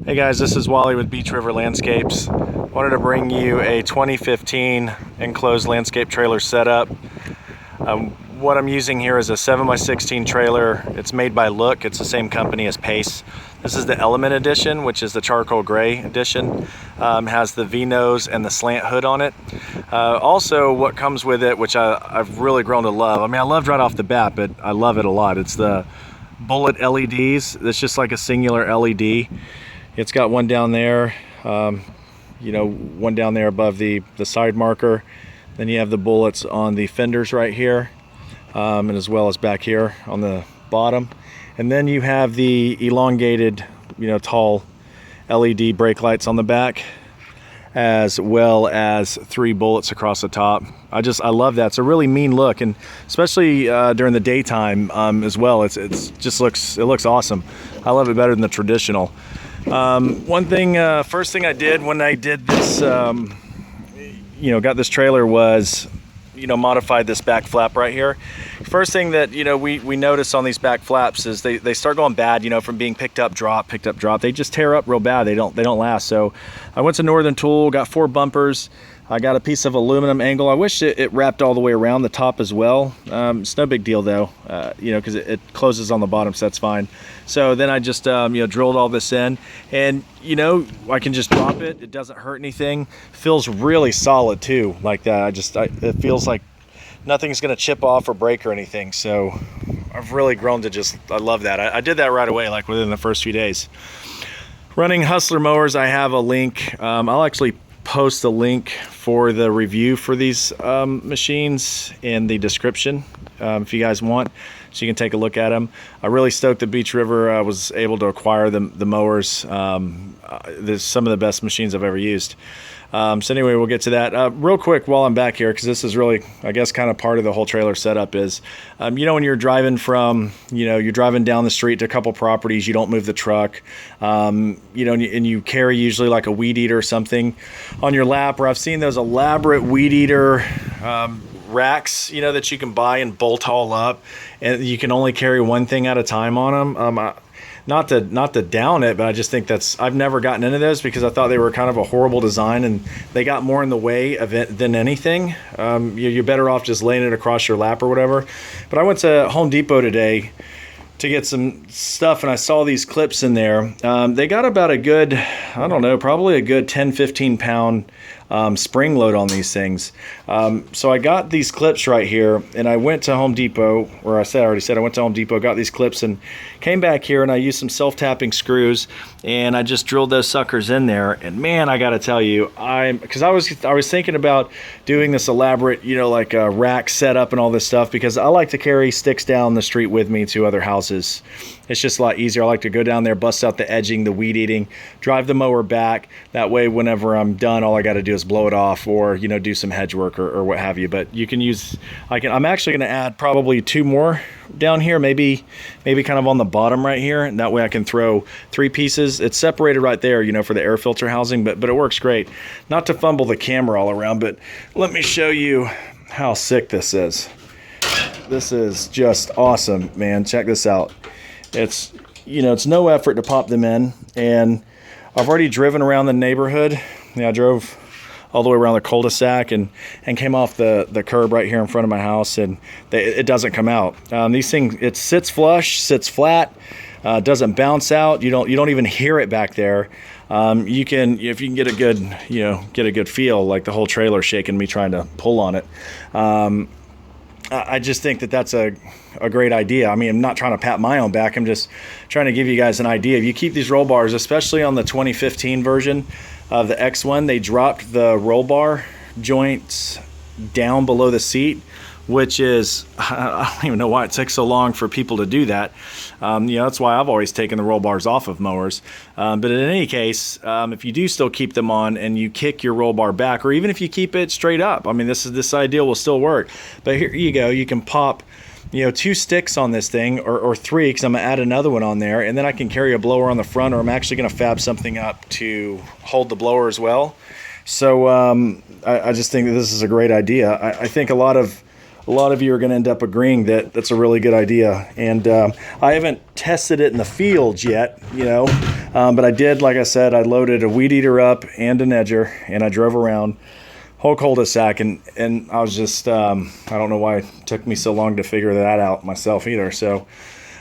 Hey guys, this is Wally with Beach River Landscapes. Wanted to bring you a 2015 enclosed landscape trailer setup. What I'm using here is a 7x16 trailer. It's made by Look. It's the same company as Pace. This is the Element Edition, which is the charcoal gray edition. Has the VNose and the Slant hood on it. Also, what comes with it, which I've really grown to love. I mean, I loved right off the bat, but I love it a lot. It's the Bullitt LEDs. It's just like a singular LED. It's got one down there, one down there above the side marker. Then you have the bullets on the fenders right here, and as well as back here on the bottom. And then you have the elongated, tall LED brake lights on the back, as well as 3 bullets across the top. I love that. It's a really mean look, and especially during the daytime as well. It looks awesome. I love it better than the traditional. First thing I did when I did this, got this trailer was, modified this back flap right here. First thing that, we notice on these back flaps is they start going bad, from being picked up, drop. They just tear up real bad. They don't last. So I went to Northern Tool, got 4 bumpers. I got a piece of aluminum angle. I wish it wrapped all the way around the top as well. It's no big deal though, because it closes on the bottom, so that's fine. So then I just, drilled all this in, and I can just drop it. It doesn't hurt anything. Feels really solid too, like that. It feels like nothing's gonna chip off or break or anything. So I've really grown to I love that. I did that right away, like within the first few days. Running Hustler mowers, I have a link. I'll actually post a link for the review for these machines in the description if you guys want, so you can take a look at them. I'm really stoked that Beach River was able to acquire the mowers. There's some of the best machines I've ever used. So anyway, we'll get to that. Real quick while I'm back here, because this is really, I guess, kind of part of the whole trailer setup is, when you're driving from, you're driving down the street to a couple properties, you don't move the truck, and you carry usually like a weed eater or something on your lap, or I've seen those elaborate weed eater racks, that you can buy and bolt all up, and you can only carry one thing at a time on them. Not to down it, but I just think I've never gotten into those because I thought they were kind of a horrible design, and they got more in the way of it than anything. You're better off just laying it across your lap or whatever. But I went to Home Depot today to get some stuff, and I saw these clips in there. They got about a good, I don't know, probably a good 10-15 pound spring load on these things. So I got these clips right here, and I went to Home Depot, I already said I went to Home Depot, got these clips, and came back here, and I used some self-tapping screws, and I just drilled those suckers in there. And man, I got to tell you, because I was thinking about doing this elaborate, like a rack setup and all this stuff, because I like to carry sticks down the street with me to other houses. It's just a lot easier. I like to go down there, bust out the edging, the weed eating, drive the mower back. That way, whenever I'm done, all I got to do is blow it off, or do some hedge work or what have you. But you can use, I'm actually going to add probably 2 more down here, maybe kind of on the bottom right here, and that way I can throw 3 pieces. It's separated right there, for the air filter housing, but it works great. Not to fumble the camera all around, but let me show you how sick this is. This is just awesome, man. Check this out. It's it's no effort to pop them in, and I've already driven around the neighborhood. I drove all the way around the cul-de-sac and came off the curb right here in front of my house, and it doesn't come out. These things, it sits flush, sits flat, doesn't bounce out. You don't even hear it back there. You can, if you can get a good feel, like the whole trailer shaking me trying to pull on it. I just think that's a great idea. I mean, I'm not trying to pat my own back. I'm just trying to give you guys an idea. If you keep these roll bars, especially on the 2015 version of the X1, they dropped the roll bar joints down below the seat, which is, I don't even know why it takes so long for people to do that. That's why I've always taken the roll bars off of mowers. But in any case, if you do still keep them on and you kick your roll bar back, or even if you keep it straight up, I mean, this idea will still work. But here you go. You can pop 2 sticks on this thing, or 3, because I'm gonna add another one on there, and then I can carry a blower on the front, or I'm actually gonna fab something up to hold the blower as well. So I just think that this is a great idea. I think a lot of you are going to end up agreeing that that's a really good idea. And I haven't tested it in the field yet, But I did, like I said, I loaded a weed eater up and an edger, and I drove around whole cul-de-sac, and I was just, I don't know why it took me so long to figure that out myself either. So,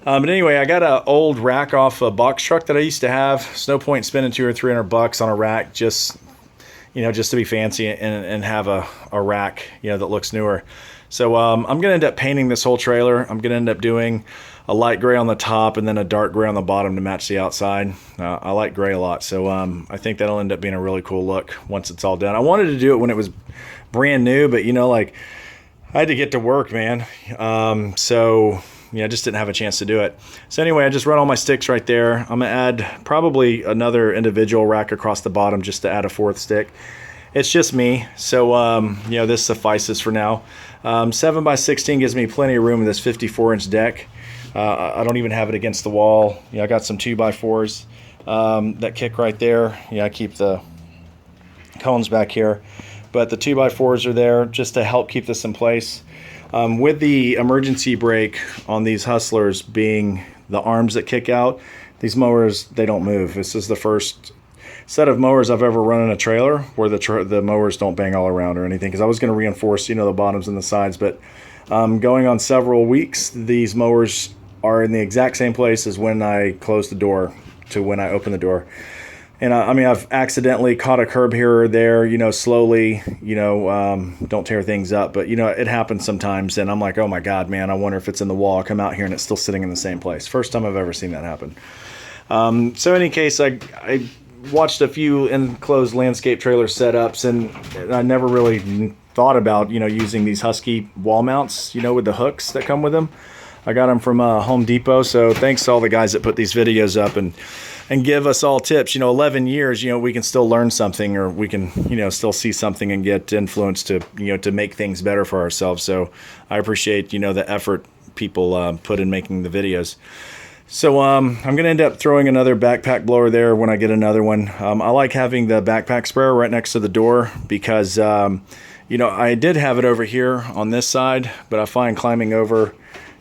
but anyway, I got an old rack off a box truck that I used to have. There's no point spending $200 or $300 on a rack just, just to be fancy and have a rack, that looks newer. So I'm going to end up painting this whole trailer. I'm going to end up doing a light gray on the top and then a dark gray on the bottom to match the outside. I like gray a lot, so I think that'll end up being a really cool look once it's all done. I wanted to do it when it was brand new, but like I had to get to work, man. So I just didn't have a chance to do it. So anyway, I just run all my sticks right there. I'm gonna add probably another individual rack across the bottom just to add a fourth stick. It's just me, so this suffices for now. 7x16 gives me plenty of room in this 54-inch deck. I don't even have it against the wall. I got some 2x4s that kick right there. I keep the cones back here, but the 2x4s are there just to help keep this in place. With the emergency brake on these Hustlers being the arms that kick out, these mowers, they don't move. This is the first set of mowers I've ever run in a trailer where the mowers don't bang all around or anything, because I was going to reinforce the bottoms and the sides, but going on several weeks, these mowers are in the exact same place as when I closed the door to when I opened the door. And I mean, I've accidentally caught a curb here or there, slowly, don't tear things up, but it happens sometimes, and I'm like, oh my God, man, I wonder if it's in the wall. I come out here and it's still sitting in the same place. First time I've ever seen that happen. So in any case, I watched a few enclosed landscape trailer setups, and I never really thought about, using these Husky wall mounts, with the hooks that come with them. I got them from Home Depot, so thanks to all the guys that put these videos up and give us all tips. 11 years, we can still learn something, or we can, still see something and get influence to, to make things better for ourselves. So I appreciate, the effort people put in making the videos. So I'm going to end up throwing another backpack blower there when I get another one. I like having the backpack sprayer right next to the door because, I did have it over here on this side, but I find climbing over,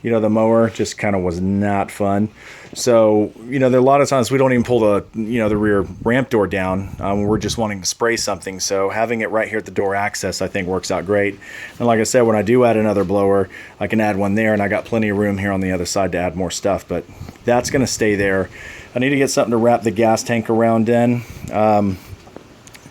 the mower just kind of was not fun. So, there are a lot of times we don't even pull the, the rear ramp door down. We're just wanting to spray something. So having it right here at the door access, I think works out great. And like I said, when I do add another blower, I can add one there, and I got plenty of room here on the other side to add more stuff, but that's going to stay there. I need to get something to wrap the gas tank around in.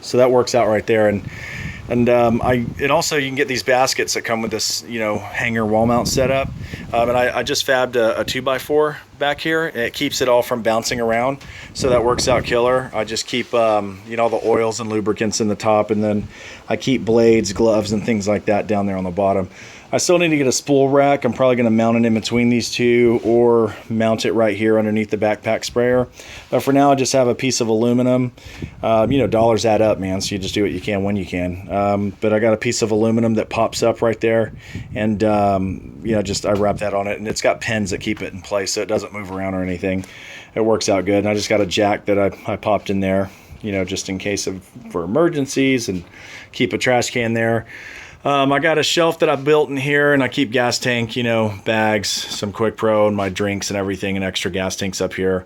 So that works out right there. And also you can get these baskets that come with this, hanger wall mount setup. And I just fabbed a 2x4 back here. It keeps it all from bouncing around. So that works out killer. I just keep, all the oils and lubricants in the top, and then I keep blades, gloves, and things like that down there on the bottom. I still need to get a spool rack. I'm probably going to mount it in between these two, or mount it right here underneath the backpack sprayer. But for now, I just have a piece of aluminum. Dollars add up, man, so you just do what you can when you can. But I got a piece of aluminum that pops up right there, and I wrap that on it, and it's got pins that keep it in place so it doesn't move around or anything. It works out good. And I just got a jack that I popped in there, just in case for emergencies, and keep a trash can there. I got a shelf that I built in here, and I keep gas tank, bags, some Quick Pro, and my drinks and everything, and extra gas tanks up here.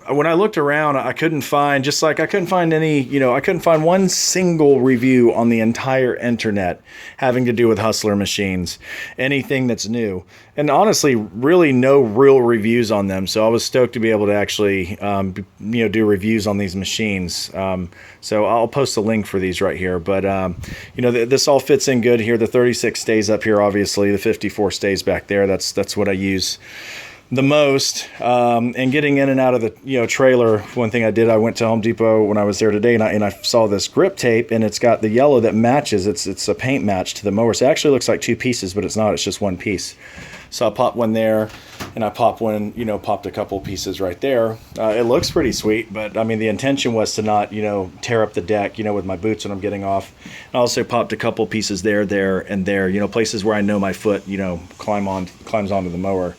When I looked around, I couldn't find, I couldn't find any, I couldn't find one single review on the entire internet having to do with Hustler machines, anything that's new. And honestly, really no real reviews on them. So I was stoked to be able to actually, do reviews on these machines. So I'll post a link for these right here. But, this all fits in good here. The 36 stays up here, obviously. The 54 stays back there. That's what I use the most. And getting in and out of the trailer, one thing I did, I went to Home Depot when I was there today, and I saw this grip tape, and it's got the yellow that matches. It's a paint match to the mower. So it actually looks like two pieces, but it's not. It's just one piece. So I popped one there, and I popped a couple pieces right there. It looks pretty sweet, but I mean, the intention was to not, tear up the deck, with my boots when I'm getting off. I also popped a couple pieces there, and there, places where I know my foot, climbs onto the mower.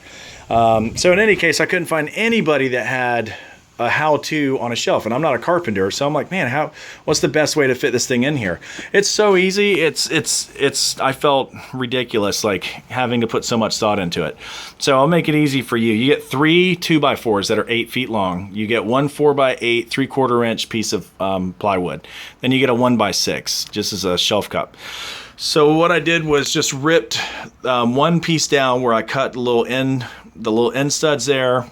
So in any case, I couldn't find anybody that had a how-to on a shelf, and I'm not a carpenter, so I'm like, man, what's the best way to fit this thing in here? It's so easy. I felt ridiculous like having to put so much thought into it. So I'll make it easy for you. You get 3 2x4s that are 8 feet long. You get one 4x8 3/4 inch piece of plywood. Then you get a 1x6 just as a shelf cup. So what I did was just ripped one piece down where I cut the little end studs there.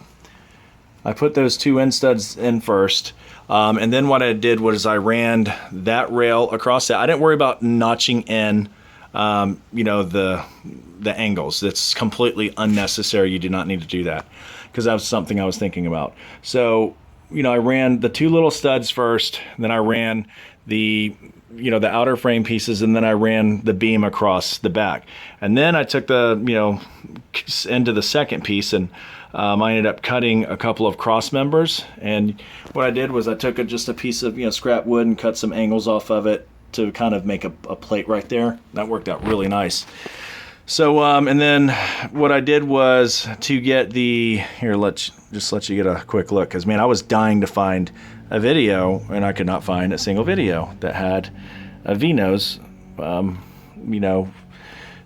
I put those 2 end studs in first, and then what I did was I ran that rail across that. I didn't worry about notching in, the angles. That's completely unnecessary. You do not need to do that, because that was something I was thinking about. So, I ran the 2 little studs first, then I ran the outer frame pieces, and then I ran the beam across the back. And then I took the, end of the second piece, and I ended up cutting a couple of cross members. And what I did was I took just a piece of, scrap wood and cut some angles off of it to kind of make a plate right there. That worked out really nice. So, and then what I did was to get let you get a quick look, because man, I was dying to find a video, and I could not find a single video that had a VNose,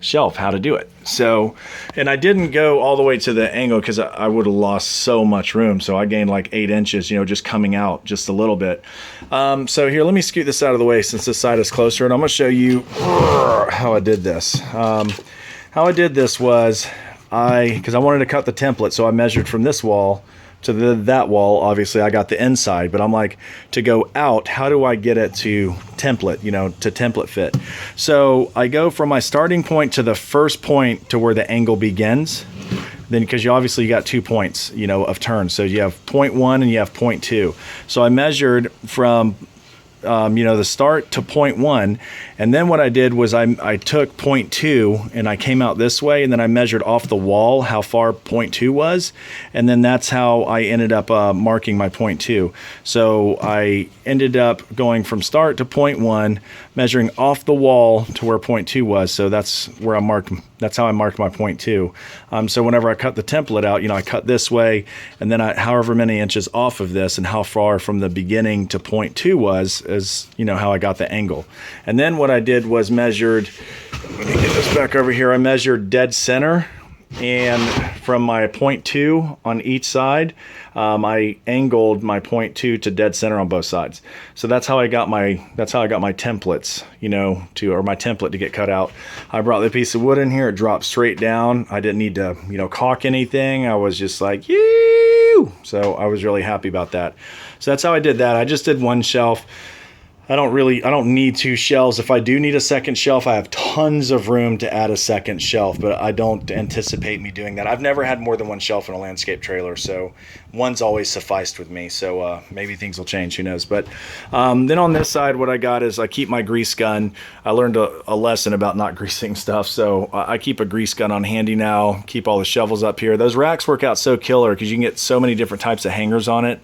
shelf, how to do it. So, and I didn't go all the way to the angle because I would have lost so much room. So I gained like 8 inches, just coming out just a little bit. So here, let me scoot this out of the way since this side is closer, and I'm going to show you how I did this. How I did this was because I wanted to cut the template, so I measured from this wall to that wall. Obviously I got the inside, but I'm like, to go out, how do I get it to template, to template fit? So I go from my starting point to the first point to where the angle begins. Then, because you got 2 points, of turn. So you have point 1 and you have point 2. So I measured from the start to point 1, and then what I did was I took point 2 and I came out this way, and then I measured off the wall how far point 2 was, and then that's how I ended up marking my point 2. So I ended up going from start to point 1, measuring off the wall to where point 2 was. So that's where that's how I marked my point 2. So whenever I cut the template out, I cut this way, and then however many inches off of this, and how far from the beginning to point 2 was, is how I got the angle. And then what I did was measured, let me get this back over here, I measured dead center, and from my point 2 on each side, I angled my point 2 to dead center on both sides. So that's how I got my templates, or my template to get cut out. I brought the piece of wood in here, it dropped straight down. I didn't need to, caulk anything. I was just like, yoo! So I was really happy about that. So that's how I did that. I just did 1 shelf. I don't need 2 shelves. If I do need a second shelf, I have tons of room to add a second shelf, but I don't anticipate me doing that. I've never had more than 1 shelf in a landscape trailer, so 1's always sufficed with me. So maybe things will change, who knows. But then on this side, what I got is I keep my grease gun. I learned a lesson about not greasing stuff, so I keep a grease gun on handy now, keep all the shovels up here. Those racks work out so killer because you can get so many different types of hangers on it.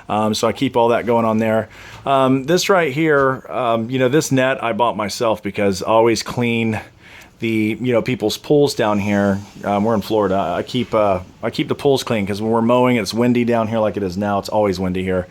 So I keep all that going on there. This right here, this net I bought myself because I always clean the, people's pools down here. We're in Florida. I keep the pools clean because when we're mowing, it's windy down here like it is now. It's always windy here.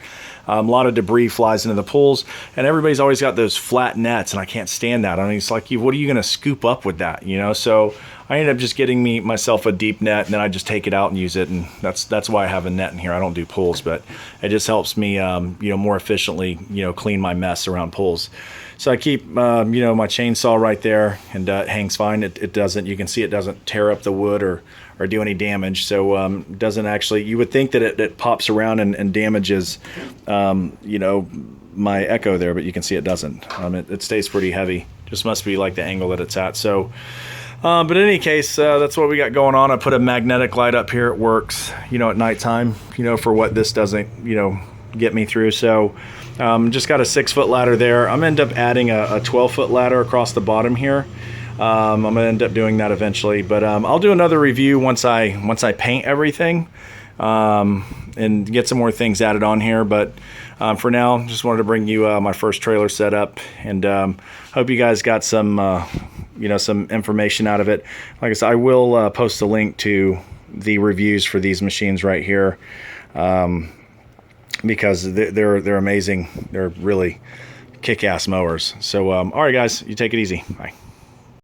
A lot of debris flies into the pools, and everybody's always got those flat nets, and I can't stand that. It's like, what are you going to scoop up with that, So I ended up just getting myself a deep net, and then I just take it out and use it, and that's why I have a net in here. I don't do pools, but it just helps me, more efficiently, clean my mess around pools. So I keep, my chainsaw right there, and it hangs fine. It doesn't, you can see it doesn't tear up the wood or do any damage. So it doesn't actually, you would think that it pops around and damages, my Echo there, but you can see it doesn't. It stays pretty heavy. Just must be like the angle that it's at. So, but in any case, that's what we got going on. I put a magnetic light up here. It works, at nighttime, for what this doesn't, get me through. So just got a 6-foot ladder there. I'm gonna end up adding a 12-foot ladder across the bottom here. I'm gonna end up doing that eventually, but I'll do another review once I paint everything and get some more things added on here. But for now, just wanted to bring you my first trailer setup, and hope you guys got some some information out of it. Like I said, I will post a link to the reviews for these machines right here. because they're amazing. They're really kick-ass mowers. So all right guys, you take it easy. Bye.